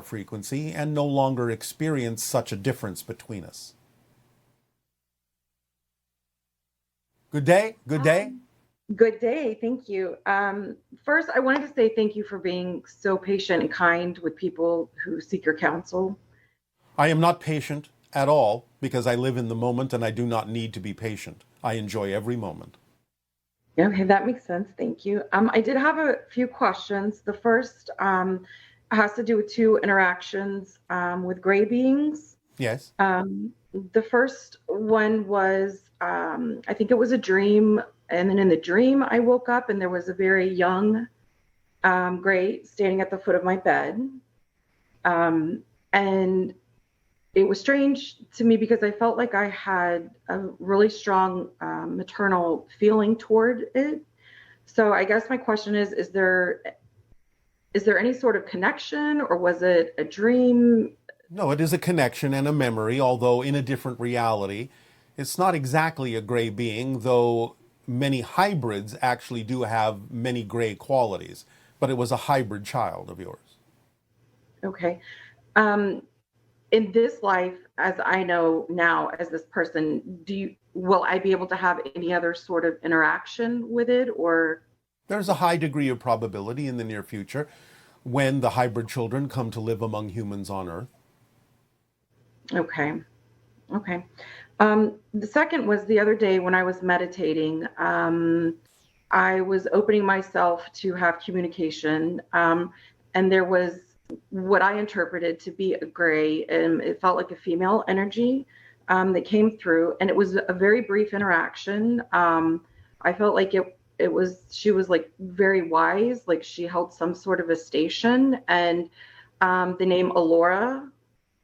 frequency and no longer experience such a difference between us. Good day. Good day. Good day. Thank you. First, I wanted to say thank you for being so patient and kind with people who seek your counsel. I am not patient at all because I live in the moment and I do not need to be patient. I enjoy every moment. Okay, that makes sense. Thank you. I did have a few questions. The first has to do with two interactions with gray beings. Yes. The first one was, I think it was a dream. And then in the dream, I woke up and there was a very young gray standing at the foot of my bed. And it was strange to me because I felt like I had a really strong maternal feeling toward it. So I guess my question is there any sort of connection, or was it a dream? No, it is a connection and a memory, although in a different reality. It's not exactly a gray being, though many hybrids actually do have many gray qualities, but it was a hybrid child of yours. Okay. In this life, as I know now, as this person, will I be able to have any other sort of interaction with it, or? There's a high degree of probability in the near future when the hybrid children come to live among humans on Earth. Okay. Okay. The second was the other day when I was meditating. I was opening myself to have communication, and there was what I interpreted to be a gray, and it felt like a female energy that came through, and it was a very brief interaction. I felt like she was like very wise, like she held some sort of a station, and the name Alora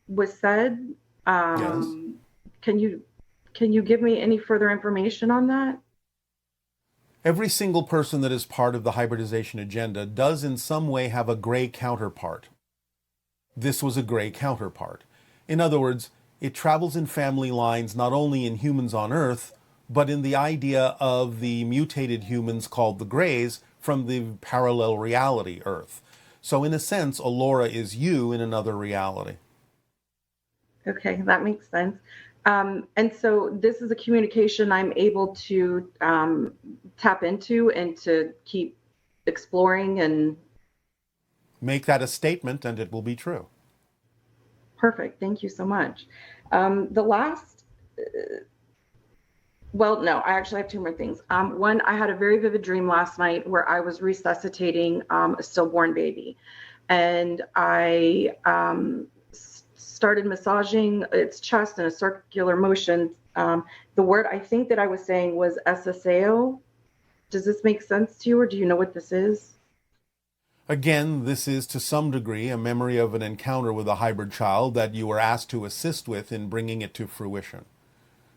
was said. Yes. Can you give me any further information on that? Every single person that is part of the hybridization agenda does in some way have a gray counterpart. This was a gray counterpart. In other words, it travels in family lines not only in humans on Earth, but in the idea of the mutated humans called the Greys from the parallel reality Earth. So in a sense, Alora is you in another reality. Okay, that makes sense. And so this is a communication I'm able to tap into and to keep exploring and. Make that a statement and it will be true. Perfect. Thank you so much. The last, well, no, I actually have two more things. One, I had a very vivid dream last night where I was resuscitating a stillborn baby, and I started massaging its chest in a circular motion. The word I think that I was saying was SSAO. Does this make sense to you, or do you know what this is? Again, this is to some degree a memory of an encounter with a hybrid child that you were asked to assist with in bringing it to fruition.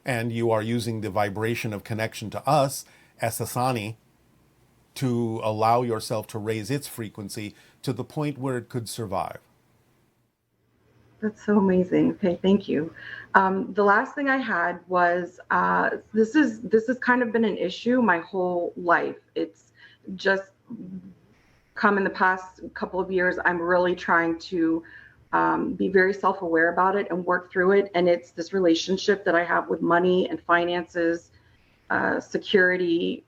And you are using the vibration of connection to us, Esasani, to allow yourself to raise its frequency to the point where it could survive. That's so amazing. Okay, thank you. The last thing I had was this has kind of been an issue my whole life. It's just come in the past couple of years. I'm really trying to be very self-aware about it and work through it. And it's this relationship that I have with money and finances, security,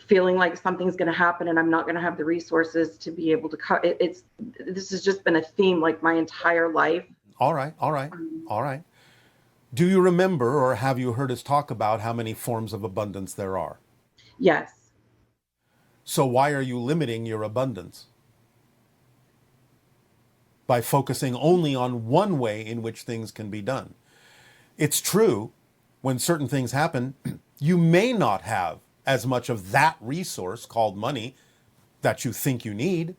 feeling like something's going to happen and I'm not going to have the resources to be able to cut it. This has just been a theme like my entire life. All right. Do you remember, or have you heard us talk about how many forms of abundance there are? Yes. So why are you limiting your abundance? By focusing only on one way in which things can be done. It's true, when certain things happen, you may not have as much of that resource called money that you think you need,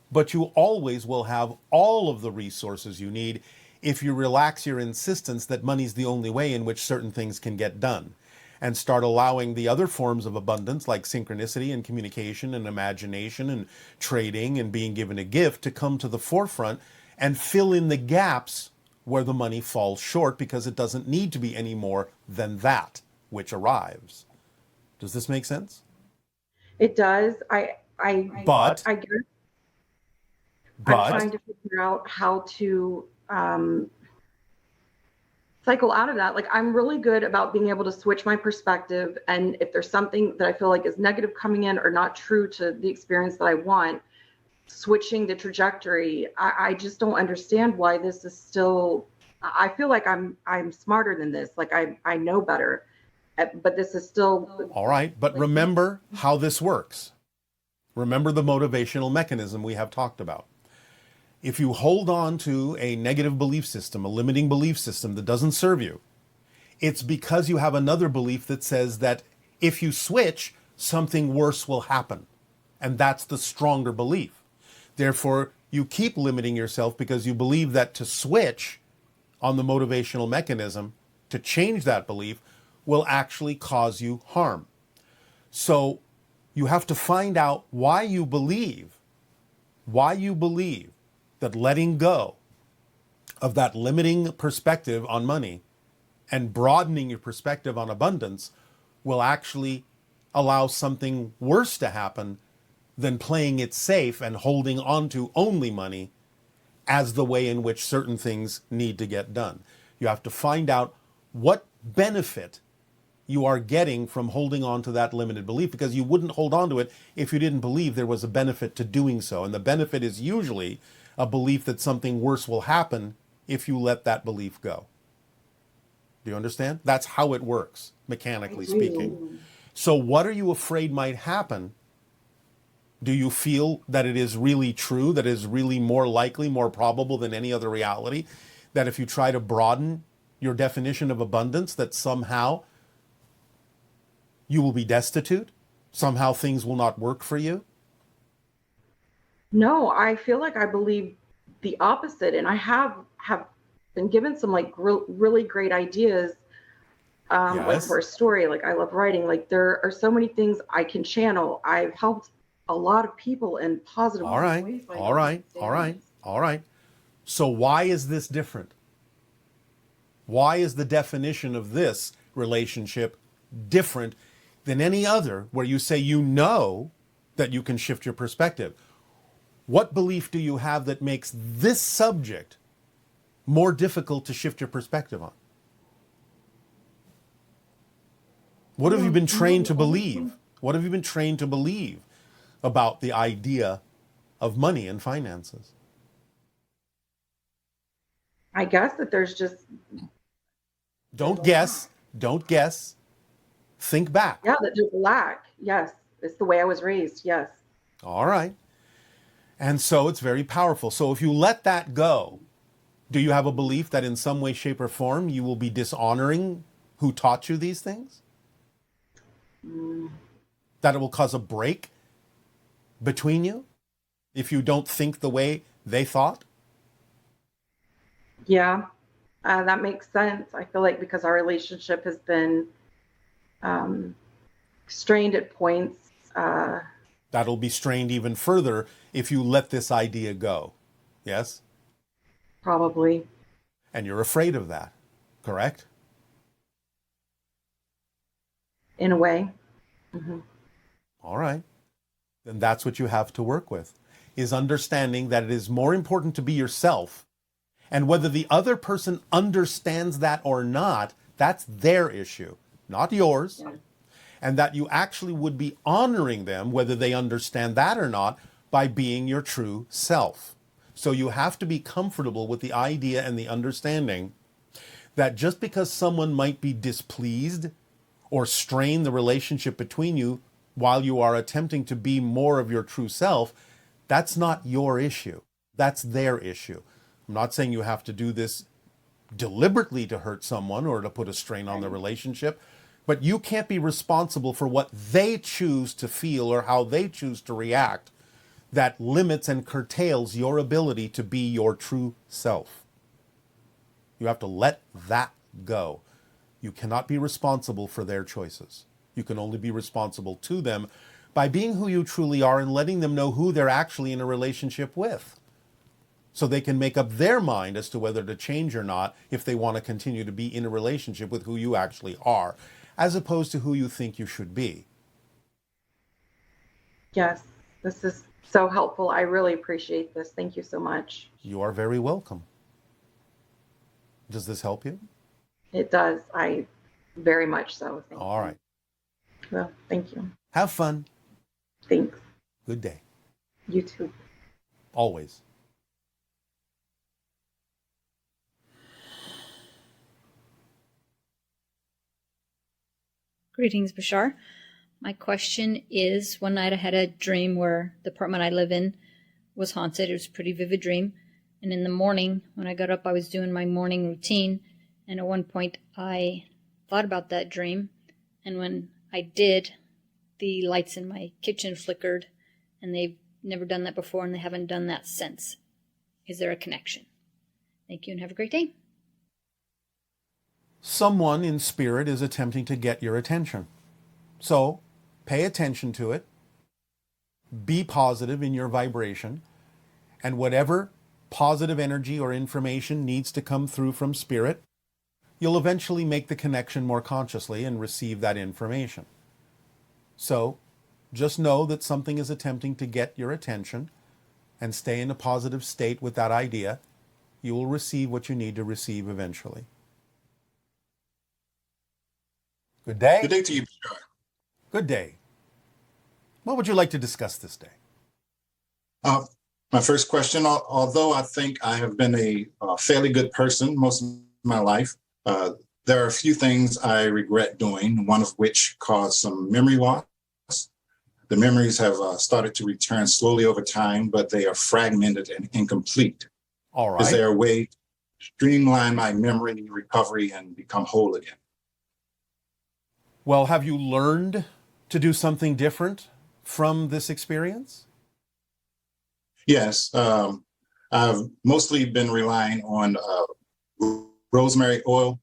but you always will have all of the resources you need if you relax your insistence that money's the only way in which certain things can get done, and start allowing the other forms of abundance like synchronicity and communication and imagination and trading and being given a gift to come to the forefront and fill in the gaps where the money falls short, because it doesn't need to be any more than that which arrives. Does this make sense? It does. But I guess but I'm trying to figure out how to cycle out of that. Like, I'm really good about being able to switch my perspective. And if there's something that I feel like is negative coming in or not true to the experience that I want, switching the trajectory. I just don't understand why this is still, I feel like I'm smarter than this. Like, I know better, but this is still. All right, but remember how this works. Remember the motivational mechanism we have talked about. If you hold on to a negative belief system, a limiting belief system that doesn't serve you, it's because you have another belief that says that if you switch, something worse will happen. And that's the stronger belief. Therefore, you keep limiting yourself because you believe that to switch on the motivational mechanism, to change that belief, will actually cause you harm. So you have to find out why you believe that letting go of that limiting perspective on money and broadening your perspective on abundance will actually allow something worse to happen than playing it safe and holding on to only money as the way in which certain things need to get done. You have to find out what benefit you are getting from holding on to that limited belief, because you wouldn't hold on to it if you didn't believe there was a benefit to doing so. And the benefit is usually a belief that something worse will happen if you let that belief go. Do you understand? That's how it works, mechanically speaking. So what are you afraid might happen? Do you feel that it is really true, that it is really more likely, more probable than any other reality, that if you try to broaden your definition of abundance, that somehow you will be destitute? Somehow things will not work for you? No, I feel like I believe the opposite, and I have been given some like really great ideas, like for a story. Like, I love writing. Like, there are so many things I can channel. I've helped a lot of people in positive ways. All right. So why is this different? Why is the definition of this relationship different than any other where you say you know that you can shift your perspective? What belief do you have that makes this subject more difficult to shift your perspective on? What have you been trained to believe? What have you been trained to believe about the idea of money and finances? I guess that there's just. Don't guess. Don't guess. Think back. Yeah, that there's a lack. Yes. It's the way I was raised. Yes. All right. And so it's very powerful. So if you let that go, do you have a belief that in some way, shape, or form you will be dishonoring who taught you these things? That it will cause a break between you if you don't think the way they thought? Yeah, that makes sense. I feel like because our relationship has been strained at points. That'll be strained even further if you let this idea go. Yes? Probably. And you're afraid of that, correct? In a way. Mm-hmm. All right. Then that's what you have to work with, is understanding that it is more important to be yourself. And whether the other person understands that or not, that's their issue, not yours. Yeah. And that you actually would be honoring them, whether they understand that or not, by being your true self. So you have to be comfortable with the idea and the understanding that just because someone might be displeased or strain the relationship between you while you are attempting to be more of your true self, that's not your issue. That's their issue. I'm not saying you have to do this deliberately to hurt someone or to put a strain on the relationship, but you can't be responsible for what they choose to feel or how they choose to react that limits and curtails your ability to be your true self. You have to let that go. You cannot be responsible for their choices. You can only be responsible to them by being who you truly are and letting them know who they're actually in a relationship with, so they can make up their mind as to whether to change or not if they want to continue to be in a relationship with who you actually are, as opposed to who you think you should be. Yes, this is so helpful. I really appreciate this. Thank you so much. You are very welcome. Does this help you? It does. I very much so. Thank All you. right. Well, thank you. Have fun. Thanks. Good day. You too. Always. Greetings, Bashar. My question is, one night I had a dream where the apartment I live in was haunted. It was a pretty vivid dream. And in the morning, when I got up, I was doing my morning routine. And at one point, I thought about that dream. And when I did, the lights in my kitchen flickered. And they've never done that before, and they haven't done that since. Is there a connection? Thank you, and have a great day. Someone in spirit is attempting to get your attention. So pay attention to it. Be positive in your vibration. And whatever positive energy or information needs to come through from spirit, you'll eventually make the connection more consciously and receive that information. So just know that something is attempting to get your attention, and stay in a positive state with that idea. You will receive what you need to receive eventually. Good day. Good day to you, Bashar. Good day. What would you like to discuss this day? My first question, although I think I have been a fairly good person most of my life, there are a few things I regret doing, one of which caused some memory loss. The memories have started to return slowly over time, but they are fragmented and incomplete. All right. Is there a way to streamline my memory recovery and become whole again? Well, have you learned to do something different from this experience? Yes. I've mostly been relying on rosemary oil,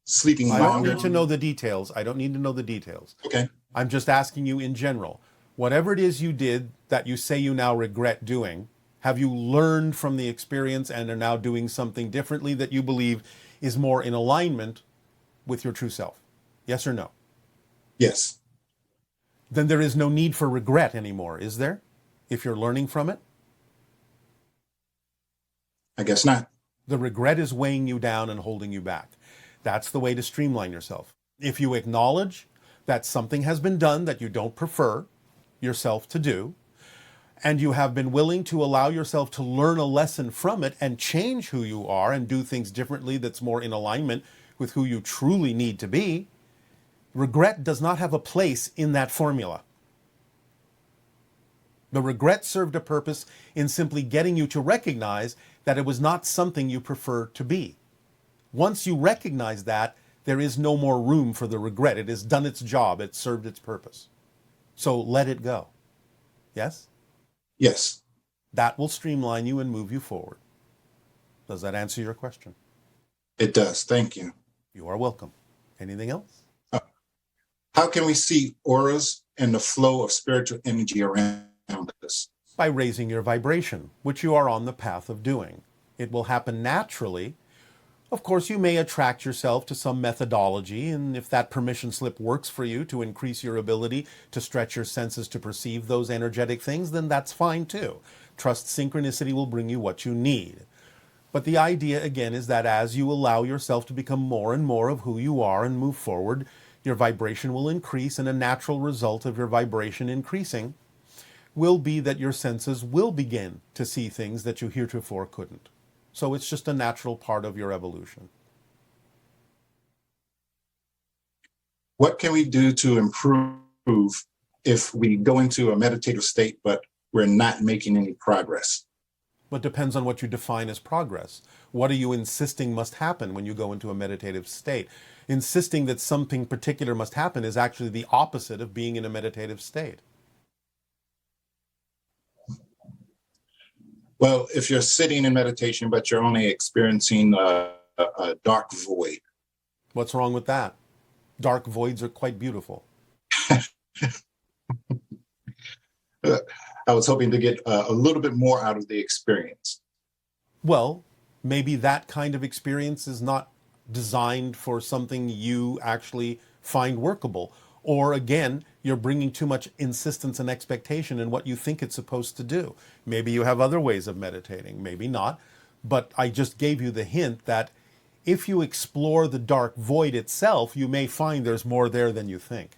sleeping I don't longer. need to know the details. I don't need to know the details. Okay. I'm just asking you in general. Whatever it is you did that you say you now regret doing, have you learned from the experience and are now doing something differently that you believe is more in alignment with your true self? Yes or no? Yes. Then there is no need for regret anymore, is there? If you're learning from it? I guess not. The regret is weighing you down and holding you back. That's the way to streamline yourself. If you acknowledge that something has been done that you don't prefer yourself to do, and you have been willing to allow yourself to learn a lesson from it and change who you are and do things differently that's more in alignment with who you truly need to be, regret does not have a place in that formula. The regret served a purpose in simply getting you to recognize that it was not something you prefer to be. Once you recognize that, there is no more room for the regret. It has done its job. It served its purpose. So let it go. Yes? Yes. That will streamline you and move you forward. Does that answer your question? It does. Thank you. You are welcome. Anything else? How can we see auras and the flow of spiritual energy around us? By raising your vibration, which you are on the path of doing. It will happen naturally. Of course, you may attract yourself to some methodology, and if that permission slip works for you to increase your ability to stretch your senses to perceive those energetic things, then that's fine too. Trust synchronicity will bring you what you need. But the idea, again, is that as you allow yourself to become more and more of who you are and move forward, your vibration will increase, and a natural result of your vibration increasing will be that your senses will begin to see things that you heretofore couldn't. So it's just a natural part of your evolution. What can we do to improve if we go into a meditative state, but we're not making any progress? But depends on what you define as progress. What are you insisting must happen when you go into a meditative state? Insisting that something particular must happen is actually the opposite of being in a meditative state. Well, if you're sitting in meditation, but you're only experiencing a dark void. What's wrong with that? Dark voids are quite beautiful. I was hoping to get a little bit more out of the experience. Well, maybe that kind of experience is not designed for something you actually find workable. Or again, You're bringing too much insistence and expectation in what you think it's supposed to do. Maybe you have other ways of meditating, maybe not. But I just gave you the hint that if you explore the dark void itself, you may find there's more there than you think,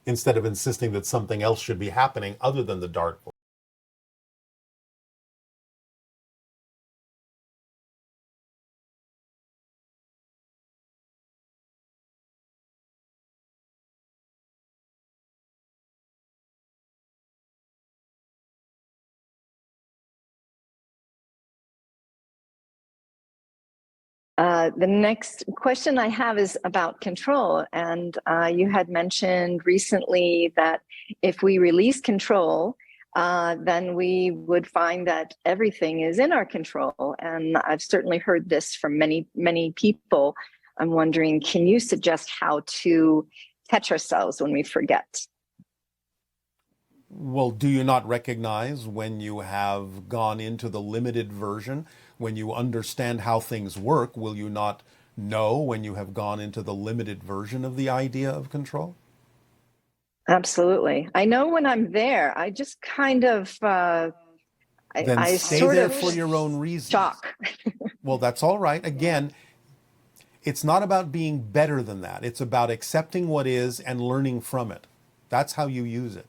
instead of insisting that something else should be happening other than the dark void. The next question I have is about control. And you had mentioned recently that if we release control, then we would find that everything is in our control. And I've certainly heard this from many, many people. I'm wondering, can you suggest how to catch ourselves when we forget? Well, do you not recognize when you have gone into the limited version, when you understand how things work, will you not know when you have gone into the limited version of the idea of control? Absolutely. I know when I'm there, I just kind of, Then I stay sort there of for your own reasons. shock. Well, that's all right. Again, it's not about being better than that. It's about accepting what is and learning from it. That's how you use it.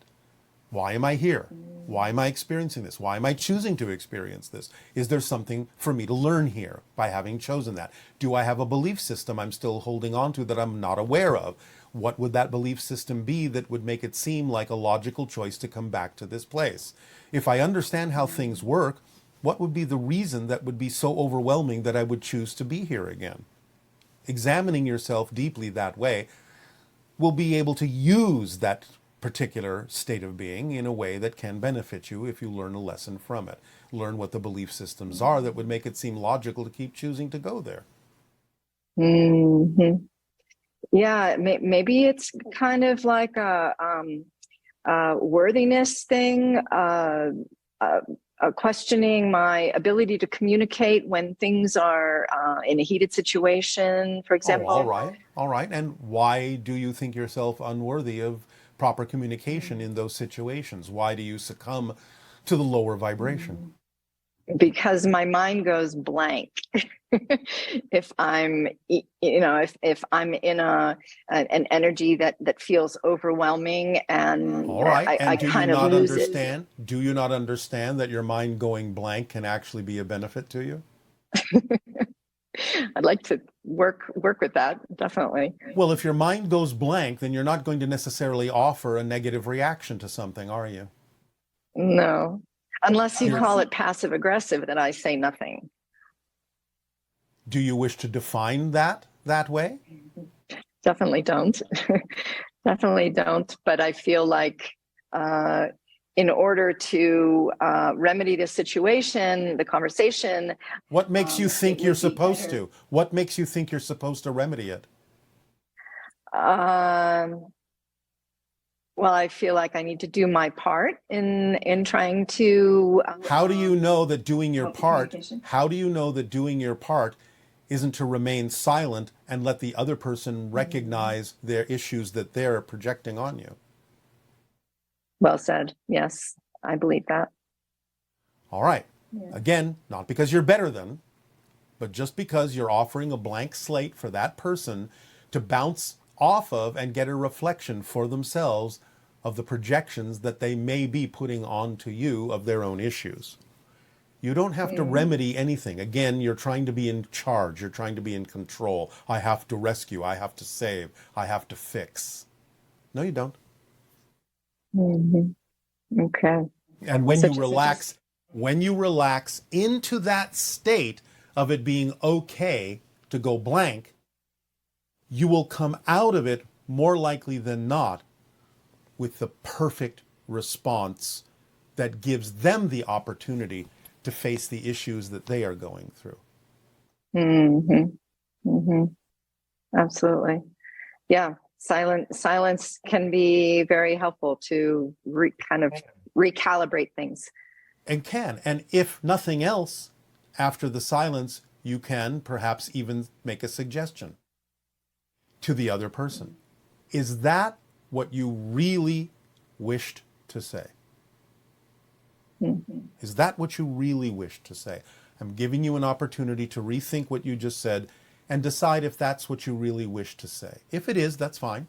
Why am I here? Why am I experiencing this? Why am I choosing to experience this? Is there something for me to learn here by having chosen that? Do I have a belief system I'm still holding on to that I'm not aware of? What would that belief system be that would make it seem like a logical choice to come back to this place? If I understand how things work, what would be the reason that would be so overwhelming that I would choose to be here again? Examining yourself deeply that way will be able to use that particular state of being in a way that can benefit you if you learn a lesson from it. Learn what the belief systems are that would make it seem logical to keep choosing to go there. Mm-hmm. Yeah, maybe it's kind of like a worthiness thing, questioning my ability to communicate when things are in a heated situation, for example. Oh, all right, all right. And why do you think yourself unworthy of proper communication in those situations? Why do you succumb to the lower vibration? Because my mind goes blank. If I'm, if I'm in an energy that feels overwhelming, and all right, I kind of lose it. Do you not understand that your mind going blank can actually be a benefit to you? I'd like to work with that, definitely. Well, if your mind goes blank, then you're not going to necessarily offer a negative reaction to something, are you? No, unless you call it passive aggressive, that I say nothing. Do you wish to define that way? Definitely don't. Definitely don't. But I feel like in order to remedy the situation, the conversation. What makes you think you're supposed to? What makes you think you're supposed to remedy it? Well, I feel like I need to do my part in trying to. How do you know that doing your part? How do you know that doing your part isn't to remain silent and let the other person recognize their issues that they're projecting on you? Well said. Yes, I believe that. All right. Yeah. Again, not because you're better than, but just because you're offering a blank slate for that person to bounce off of and get a reflection for themselves of the projections that they may be putting onto you of their own issues. You don't have to remedy anything. Again, you're trying to be in charge. You're trying to be in control. I have to rescue. I have to save. I have to fix. No, you don't. Mm-hmm. Okay. And when you relax into that state of it being okay to go blank, you will come out of it more likely than not with the perfect response that gives them the opportunity to face the issues that they are going through. Mm-hmm. Mm-hmm. Absolutely. Yeah. Silence can be very helpful to kind of recalibrate things. And if nothing else, after the silence, you can perhaps even make a suggestion to the other person. Is that what you really wished to say? Mm-hmm. Is that what you really wished to say? I'm giving you an opportunity to rethink what you just said and decide if that's what you really wish to say. If it is, that's fine.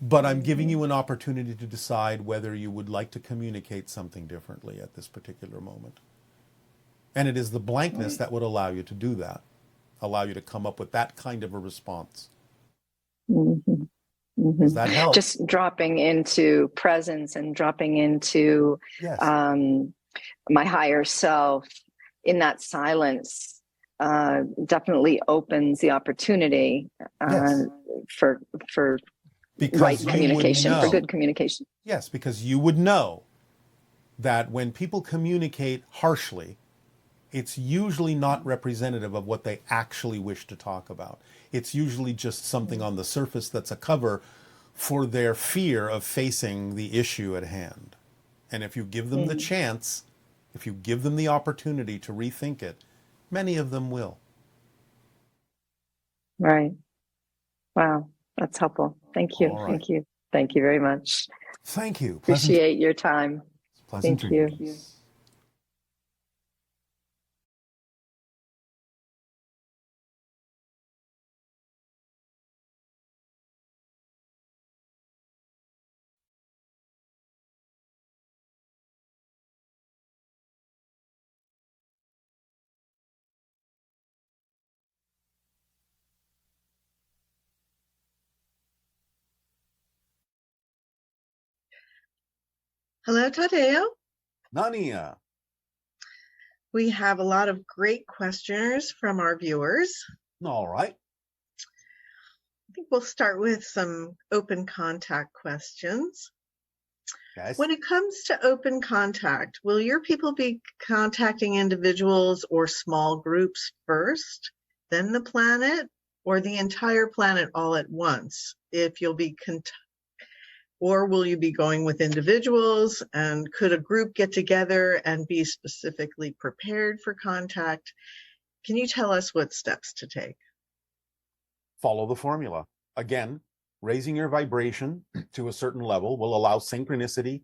But I'm giving you an opportunity to decide whether you would like to communicate something differently at this particular moment. And it is the blankness that would allow you to do that, allow you to come up with that kind of a response. Mm-hmm. Does that help? Just dropping into presence and dropping into Yes. My higher self in that silence definitely opens the opportunity Yes. for Because right you would communication, for know. good communication. Yes, because you would know that when people communicate harshly, it's usually not representative of what they actually wish to talk about. It's usually just something on the surface that's a cover for their fear of facing the issue at hand. And if you give them the chance, if you give them the opportunity to rethink it, many of them will. Right. Wow. That's helpful. Thank you. All right. Thank you. Thank you very much. Thank you. Appreciate your time. Pleasant Thank you. dreams. Hello, Tadeo. Nania. We have a lot of great questioners from our viewers. All right. I think we'll start with some open contact questions. Yes. When it comes to open contact, will your people be contacting individuals or small groups first, then the planet, or the entire planet all at once? If you'll be or will you be going with individuals, and could a group get together and be specifically prepared for contact? Can you tell us what steps to take? Follow the formula. Again, raising your vibration to a certain level will allow synchronicity,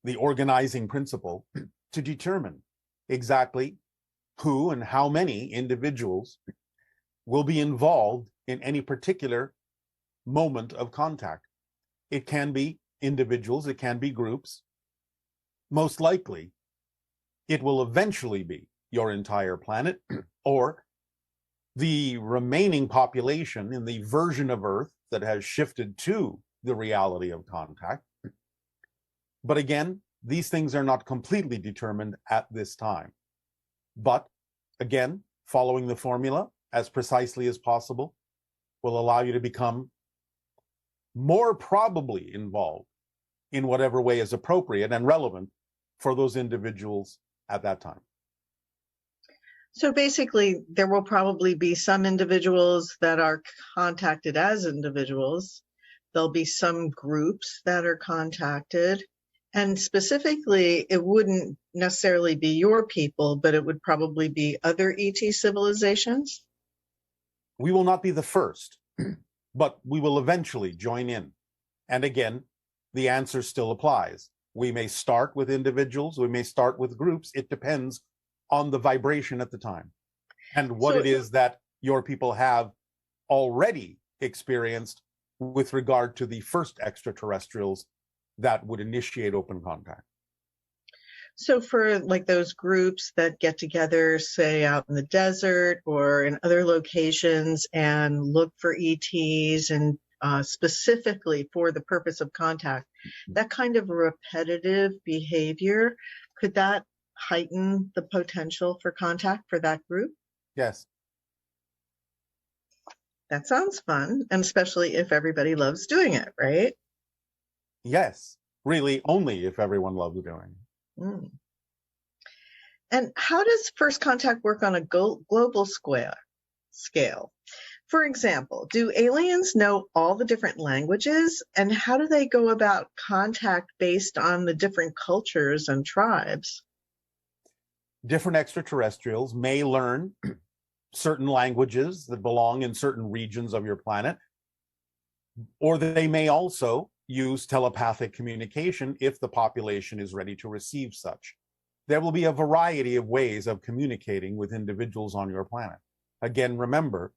the organizing principle, to determine exactly who and how many individuals will be involved in any particular moment of contact. It can be individuals, it can be groups. Most likely, it will eventually be your entire planet or the remaining population in the version of Earth that has shifted to the reality of contact. But again, these things are not completely determined at this time. But again, following the formula as precisely as possible will allow you to become more probably involved in whatever way is appropriate and relevant for those individuals at that time. So basically, there will probably be some individuals that are contacted as individuals. There'll be some groups that are contacted. And specifically, it wouldn't necessarily be your people, but it would probably be other ET civilizations. We will not be the first, but we will eventually join in. And again, the answer still applies. We may start with individuals, we may start with groups. It depends on the vibration at the time and what it is that your people have already experienced with regard to the first extraterrestrials that would initiate open contact. So for like those groups that get together, say out in the desert or in other locations and look for ETs and specifically for the purpose of contact, that kind of repetitive behavior, could that heighten the potential for contact for that group? Yes. That sounds fun, and especially if everybody loves doing it, right? Yes, really only if everyone loves doing it. Mm. And how does first contact work on a global scale? For example, do aliens know all the different languages, and how do they go about contact based on the different cultures and tribes? Different extraterrestrials may learn certain languages that belong in certain regions of your planet, or they may also use telepathic communication if the population is ready to receive such. There will be a variety of ways of communicating with individuals on your planet. Again, remember,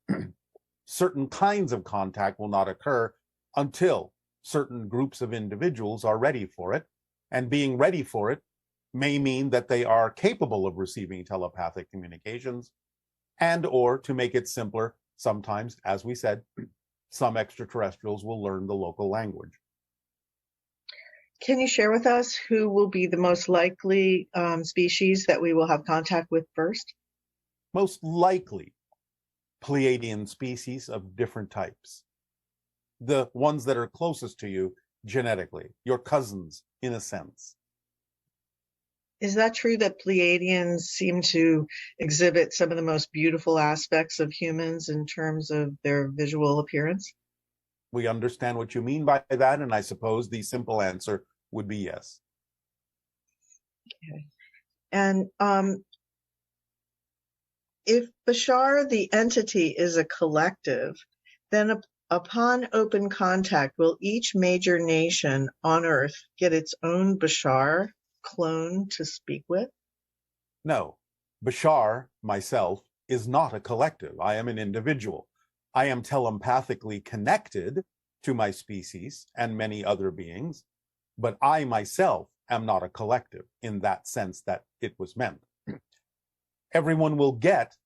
certain kinds of contact will not occur until certain groups of individuals are ready for it. And being ready for it may mean that they are capable of receiving telepathic communications, and or, to make it simpler, sometimes, as we said, some extraterrestrials will learn the local language. Can you share with us who will be the most likely species that we will have contact with first? Most likely, Pleiadian species of different types. The ones that are closest to you genetically, your cousins, in a sense. Is that true that Pleiadians seem to exhibit some of the most beautiful aspects of humans in terms of their visual appearance? We understand what you mean by that, and I suppose the simple answer would be yes. Okay. And if Bashar, the entity, is a collective, then upon open contact, will each major nation on Earth get its own Bashar clone to speak with? No, Bashar, myself, is not a collective. I am an individual. I am telepathically connected to my species and many other beings, but I myself am not a collective in that sense that it was meant. Everyone will get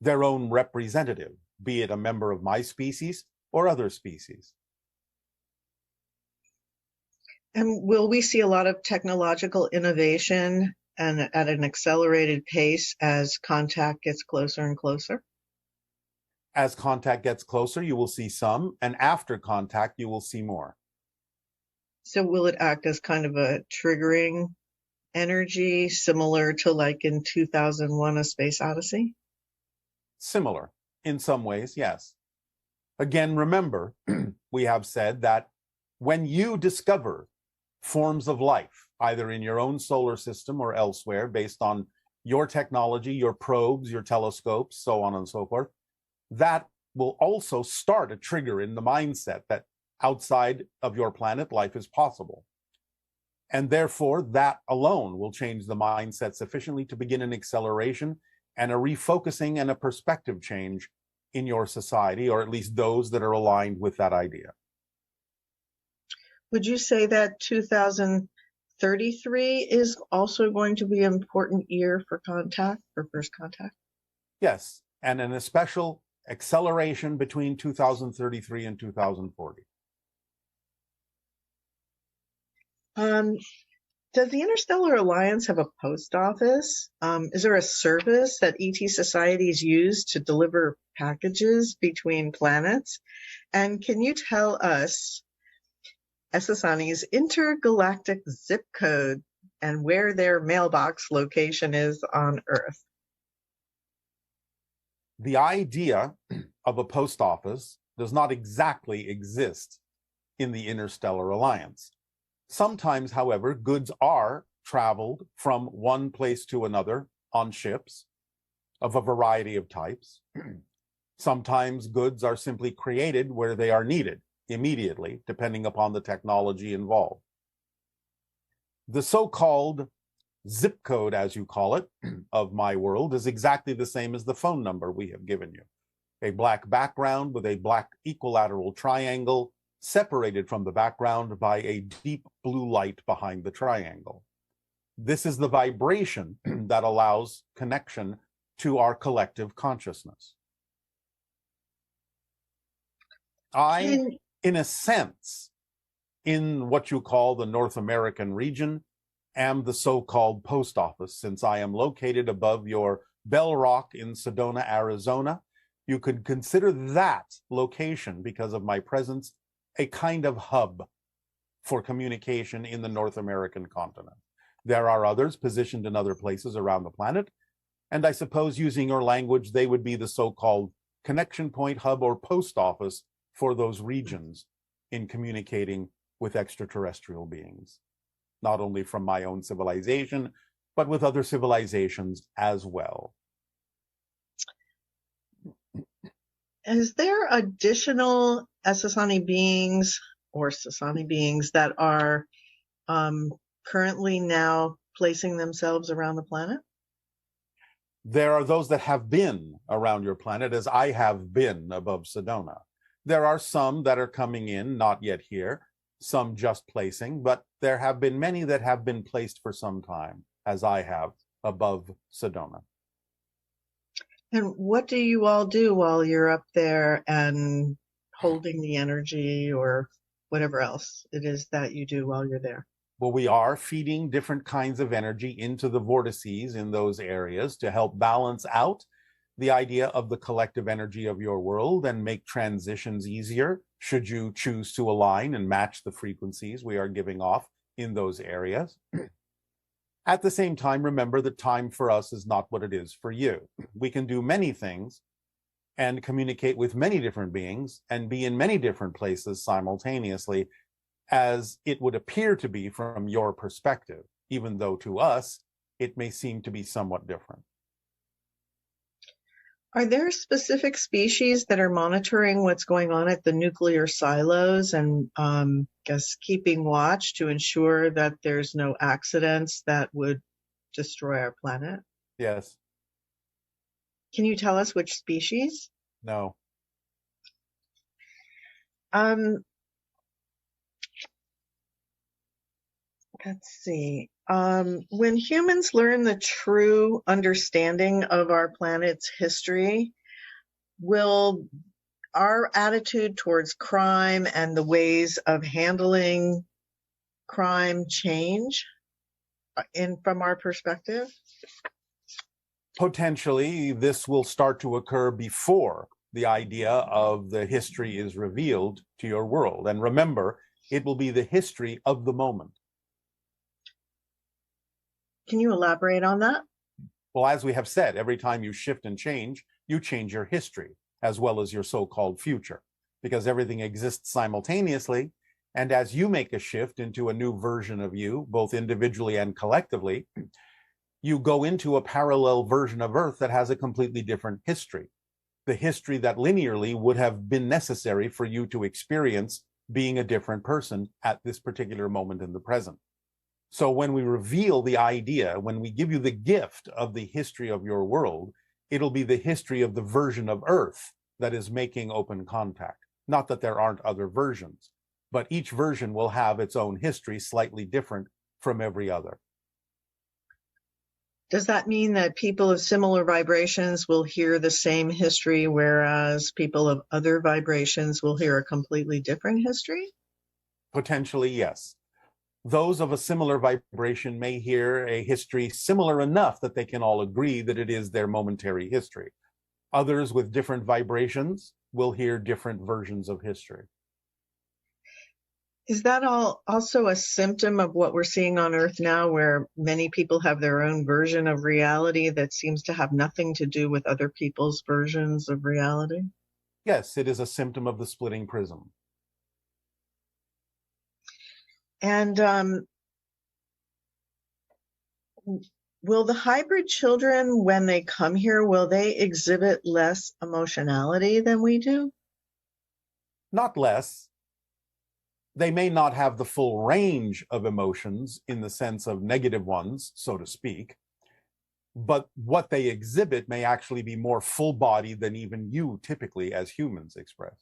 their own representative, be it a member of my species or other species. And will we see a lot of technological innovation and at an accelerated pace as contact gets closer and closer? As contact gets closer, you will see some, and after contact, you will see more. So will it act as kind of a triggering energy, similar to like in 2001: A Space Odyssey? Similar in some ways, yes. Again, remember, we have said that when you discover forms of life, either in your own solar system or elsewhere, based on your technology, your probes, your telescopes, so on and so forth, that will also start a trigger in the mindset that outside of your planet, life is possible. And therefore, that alone will change the mindset sufficiently to begin an acceleration and a refocusing and a perspective change in your society, or at least those that are aligned with that idea. Would you say that 2033 is also going to be an important year for contact, for first contact? Yes, and in a special acceleration between 2033 and 2040. Does the Interstellar Alliance have a post office? Is there a service that ET societies use to deliver packages between planets? And can you tell us Essassani's intergalactic zip code and where their mailbox location is on Earth? The idea of a post office does not exactly exist in the Interstellar Alliance. Sometimes, however, goods are traveled from one place to another on ships of a variety of types. Sometimes goods are simply created where they are needed immediately, depending upon the technology involved. The so-called zip code, as you call it, of my world is exactly the same as the phone number we have given you. A black background with a black equilateral triangle separated from the background by a deep blue light behind the triangle. This is the vibration that allows connection to our collective consciousness. I, in a sense, in what you call the North American region, am the so-called post office, since I am located above your Bell Rock in Sedona, Arizona. You could consider that location, because of my presence, a kind of hub for communication in the North American continent. There are others positioned in other places around the planet, and I suppose, using your language, they would be the so-called connection point, hub, or post office for those regions in communicating with extraterrestrial beings, not only from my own civilization, but with other civilizations as well. Is there additional Essassani beings or Sasani beings that are currently now placing themselves around the planet? There are those that have been around your planet, as I have been above Sedona. There are some that are coming in, not yet here, some just placing, but there have been many that have been placed for some time, as I have above Sedona. And what do you all do while you're up there and holding the energy or whatever else it is that you do while you're there? Well, we are feeding different kinds of energy into the vortices in those areas to help balance out the idea of the collective energy of your world and make transitions easier should you choose to align and match the frequencies we are giving off in those areas. At the same time, remember that time for us is not what it is for you. We can do many things and communicate with many different beings and be in many different places simultaneously, as it would appear to be from your perspective, even though to us, it may seem to be somewhat different. Are there specific species that are monitoring what's going on at the nuclear silos and guess keeping watch to ensure that there's no accidents that would destroy our planet? Yes. Can you tell us which species? No. Let's see. When humans learn the true understanding of our planet's history, will our attitude towards crime and the ways of handling crime change from our perspective? Potentially, this will start to occur before the idea of the history is revealed to your world. And remember, it will be the history of the moment. Can you elaborate on that? Well, as we have said, every time you shift and change, you change your history as well as your so-called future, because everything exists simultaneously. And as you make a shift into a new version of you, both individually and collectively, you go into a parallel version of Earth that has a completely different history. The history that linearly would have been necessary for you to experience being a different person at this particular moment in the present. So when we reveal the idea, when we give you the gift of the history of your world, it'll be the history of the version of Earth that is making open contact. Not that there aren't other versions, but each version will have its own history slightly different from every other. Does that mean that people of similar vibrations will hear the same history, whereas people of other vibrations will hear a completely different history? Potentially, yes. Those of a similar vibration may hear a history similar enough that they can all agree that it is their momentary history. Others with different vibrations will hear different versions of history. Is that also a symptom of what we're seeing on Earth now, where many people have their own version of reality that seems to have nothing to do with other people's versions of reality? Yes, it is a symptom of the splitting prism. And will the hybrid children, when they come here, will they exhibit less emotionality than we do? Not less. They may not have the full range of emotions in the sense of negative ones, so to speak, but what they exhibit may actually be more full-bodied than even you typically as humans express.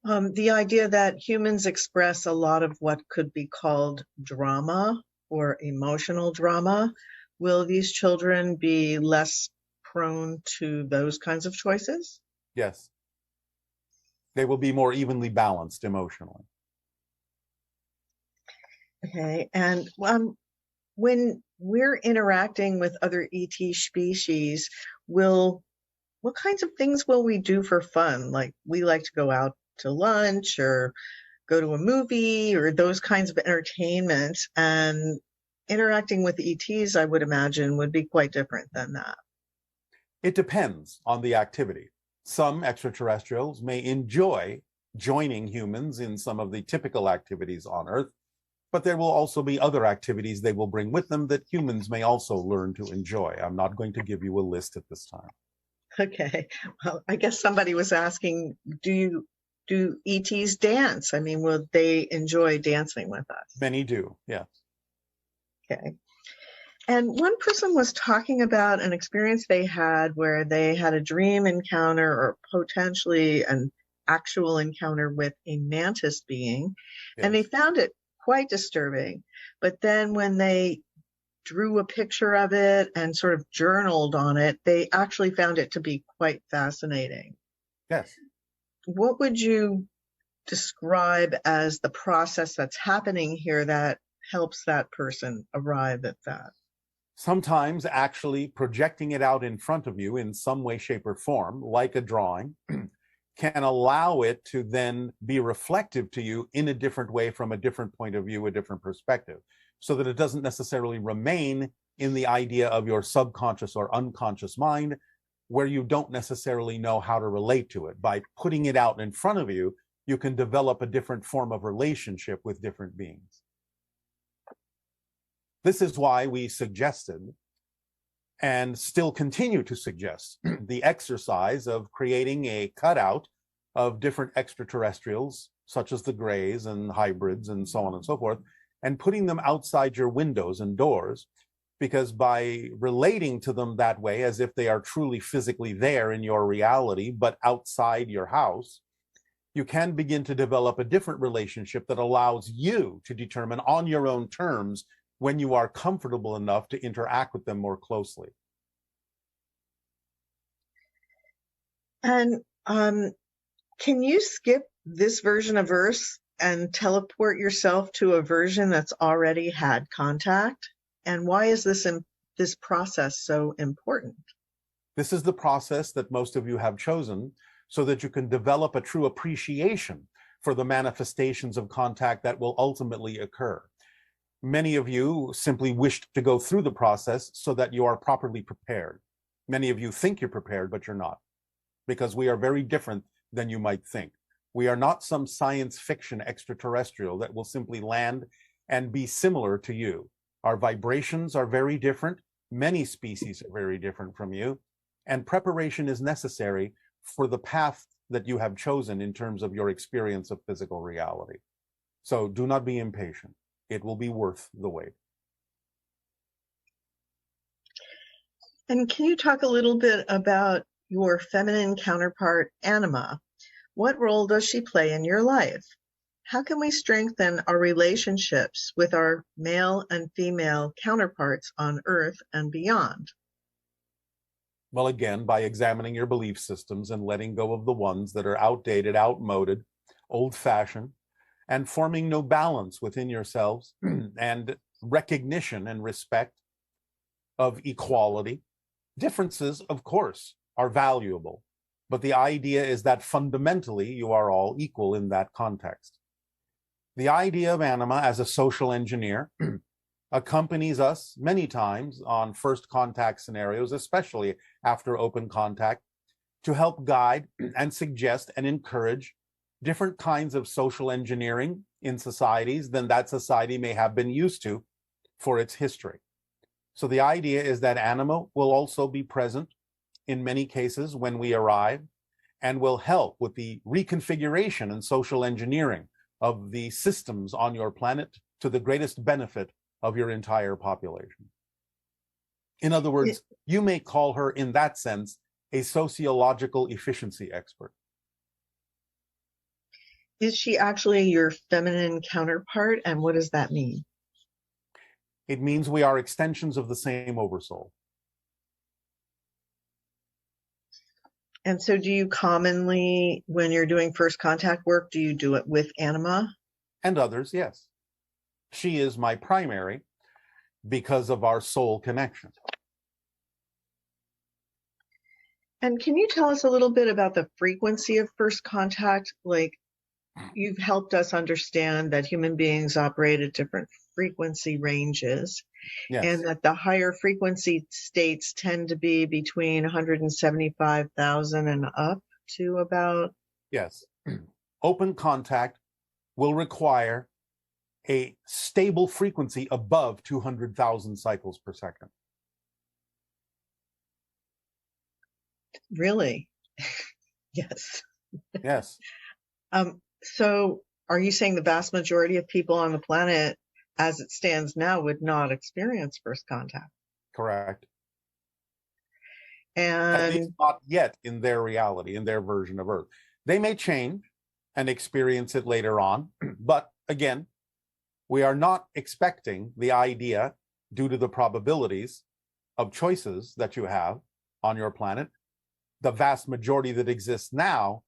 The idea that humans express a lot of what could be called drama or emotional drama, will these children be less prone to those kinds of choices? Yes. They will be more evenly balanced emotionally. Okay, and when we're interacting with other ET species, what kinds of things will we do for fun? Like, we like to go out to lunch or go to a movie or those kinds of entertainment, and interacting with ETs, I would imagine, would be quite different than that. It depends on the activity. Some extraterrestrials may enjoy joining humans in some of the typical activities on Earth, but there will also be other activities they will bring with them that humans may also learn to enjoy. I'm not going to give you a list at this time. Okay, well, I guess somebody was asking, do Do ETs dance? I mean, will they enjoy dancing with us? Many do, yes. Okay. And one person was talking about an experience they had where they had a dream encounter or potentially an actual encounter with a mantis being, and they Yes. found it quite disturbing. But then when they drew a picture of it and sort of journaled on it, they actually found it to be quite fascinating. Yes. What would you describe as the process that's happening here that helps that person arrive at that? Sometimes actually projecting it out in front of you in some way, shape, or form, like a drawing, can allow it to then be reflective to you in a different way, from a different point of view, a different perspective, so that it doesn't necessarily remain in the idea of your subconscious or unconscious mind, where you don't necessarily know how to relate to it. By putting it out in front of you, you can develop a different form of relationship with different beings. This is why we suggested, and still continue to suggest, the exercise of creating a cutout of different extraterrestrials, such as the Greys and hybrids and so on and so forth, and putting them outside your windows and doors, because by relating to them that way, as if they are truly physically there in your reality, but outside your house, you can begin to develop a different relationship that allows you to determine on your own terms when you are comfortable enough to interact with them more closely. And can you skip this version of Earth and teleport yourself to a version that's already had contact? And why is this process so important? This is the process that most of you have chosen so that you can develop a true appreciation for the manifestations of contact that will ultimately occur. Many of you simply wish to go through the process so that you are properly prepared. Many of you think you're prepared, but you're not, because we are very different than you might think. We are not some science fiction extraterrestrial that will simply land and be similar to you. Our vibrations are very different. Many species are very different from you, and preparation is necessary for the path that you have chosen in terms of your experience of physical reality. So do not be impatient. It will be worth the wait. And can you talk a little bit about your feminine counterpart, Anima? What role does she play in your life? How can we strengthen our relationships with our male and female counterparts on Earth and beyond? Well, again, by examining your belief systems and letting go of the ones that are outdated, outmoded, old-fashioned, and forming no balance within yourselves and recognition and respect of equality. Differences, of course, are valuable, but the idea is that fundamentally you are all equal in that context. The idea of Anima as a social engineer accompanies us many times on first contact scenarios, especially after open contact, to help guide and suggest and encourage different kinds of social engineering in societies than that society may have been used to for its history. So the idea is that Anima will also be present in many cases when we arrive, and will help with the reconfiguration and social engineering of the systems on your planet to the greatest benefit of your entire population. In other words, you may call her, in that sense, a sociological efficiency expert. Is she actually your feminine counterpart, and what does that mean? It means we are extensions of the same oversoul. And so do you commonly, when you're doing first contact work, do you do it with Anima? And others, yes. She is my primary because of our soul connection. And can you tell us a little bit about the frequency of first contact? Like, you've helped us understand that human beings operate at different frequency ranges, Yes. and that the higher frequency states tend to be between 175,000 and up to about... Yes. Open contact will require a stable frequency above 200,000 cycles per second. Really? Yes. Yes. So are you saying the vast majority of people on the planet as it stands now would not experience first contact? Correct. At least And not yet in their reality, in their version of Earth. They may change and experience it later on, but again, we are not expecting the idea, due to the probabilities of choices that you have on your planet, the vast majority that exists now,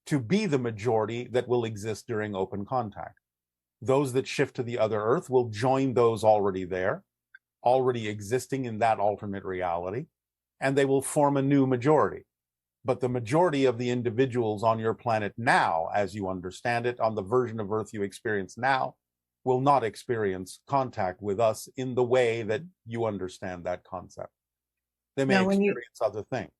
to be the majority that will exist during open contact. Those that shift to the other Earth will join those already there, already existing in that alternate reality, and they will form a new majority. But the majority of the individuals on your planet now, as you understand it, on the version of Earth you experience now, will not experience contact with us in the way that you understand that concept. They may now, experience other things.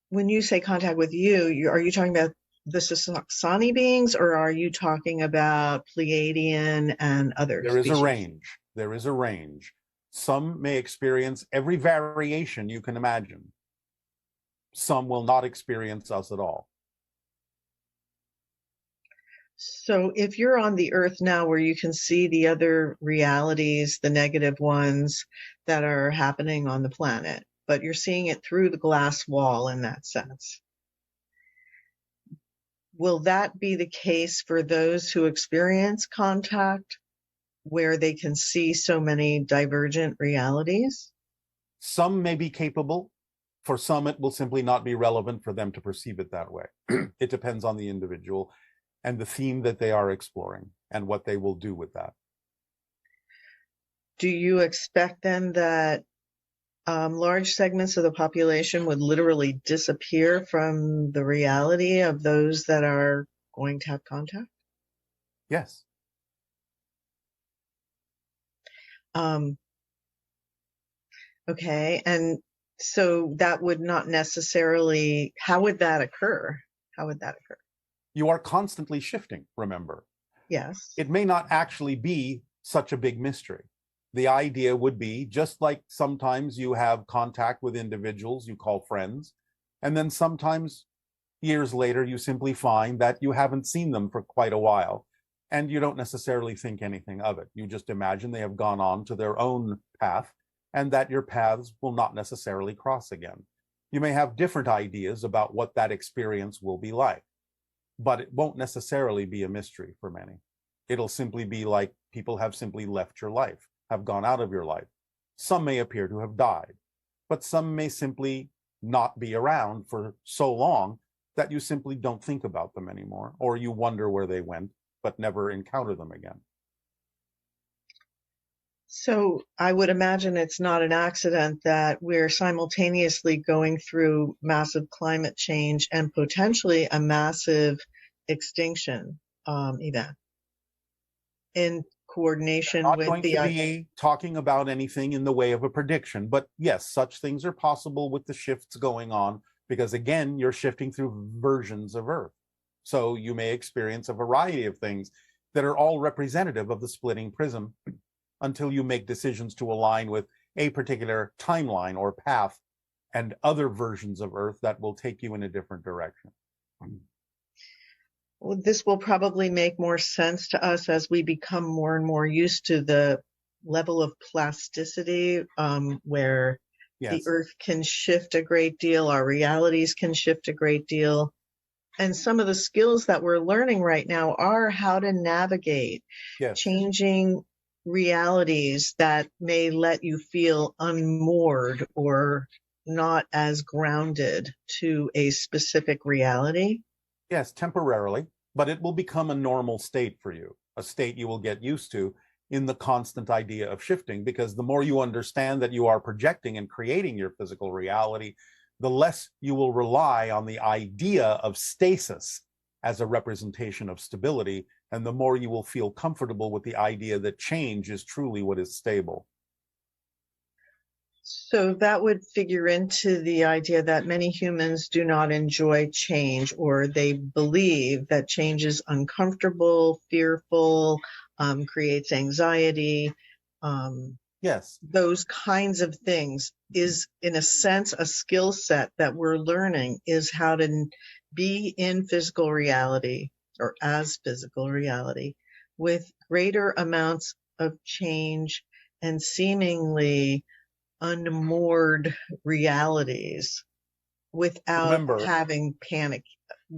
when you say contact with you, are you talking about the Sassani beings, or are you talking about Pleiadian and other There is species? a range. There is a range. Some may experience every variation you can imagine. Some will not experience us at all. So if you're on the Earth now where you can see the other realities, the negative ones that are happening on the planet, but you're seeing it through the glass wall in that sense, will that be the case for those who experience contact where they can see so many divergent realities? Some may be capable. For some, it will simply not be relevant for them to perceive it that way. It depends on the individual and the theme that they are exploring and what they will do with that. Do you expect then that large segments of the population would literally disappear from the reality of those that are going to have contact? Yes. Okay, and so that would not necessarily, how would that occur? How would that occur? You are constantly shifting, remember. Yes. It may not actually be such a big mystery. The idea would be, just like sometimes you have contact with individuals you call friends, and then sometimes years later you simply find that you haven't seen them for quite a while, and you don't necessarily think anything of it. You just imagine they have gone on to their own path, and that your paths will not necessarily cross again. You may have different ideas about what that experience will be like, but it won't necessarily be a mystery for many. It'll simply be like people have simply left your life, have gone out of your life. Some may appear to have died, but some may simply not be around for so long that you simply don't think about them anymore, or you wonder where they went, but never encounter them again. So I would imagine it's not an accident that we're simultaneously going through massive climate change and potentially a massive extinction event in coordination Not with going the to be talking about anything in the way of a prediction, but yes, such things are possible with the shifts going on, because again, you're shifting through versions of Earth. So you may experience a variety of things that are all representative of the splitting prism until you make decisions to align with a particular timeline or path and other versions of Earth that will take you in a different direction. Well, this will probably make more sense to us as we become more and more used to the level of plasticity where the Yes. Earth can shift a great deal, our realities can shift a great deal. And some of the skills that we're learning right now are how to navigate Yes. changing realities that may let you feel unmoored or not as grounded to a specific reality. Yes, temporarily, but it will become a normal state for you, a state you will get used to in the constant idea of shifting, because the more you understand that you are projecting and creating your physical reality, the less you will rely on the idea of stasis as a representation of stability, and the more you will feel comfortable with the idea that change is truly what is stable. So that would figure into the idea that many humans do not enjoy change, or they believe that change is uncomfortable, fearful, creates anxiety. Yes. Those kinds of things is, in a sense, a skill set that we're learning, is how to be in physical reality or as physical reality, with greater amounts of change and seemingly unmoored realities without Remember, having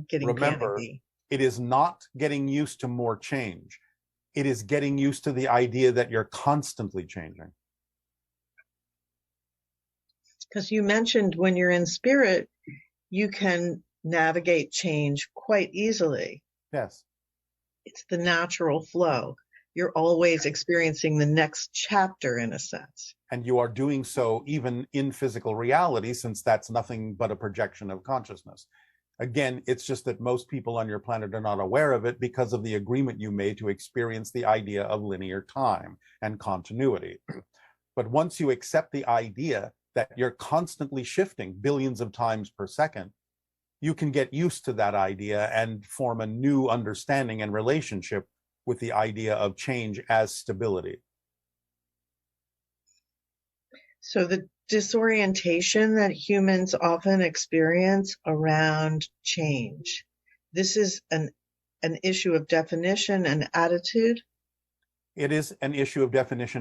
getting remember, panicky. it is not getting used to more change. It is getting used to the idea that you're constantly changing. Because you mentioned when you're in spirit, you can navigate change quite easily. Yes. It's the natural flow. You're always experiencing the next chapter in a sense. And you are doing so even in physical reality, since that's nothing but a projection of consciousness. Again, it's just that most people on your planet are not aware of it because of the agreement you made to experience the idea of linear time and continuity. But once you accept the idea that you're constantly shifting billions of times per second, you can get used to that idea and form a new understanding and relationship with the idea of change as stability. So the disorientation that humans often experience around change, this is an issue of definition and attitude. It is an issue of definition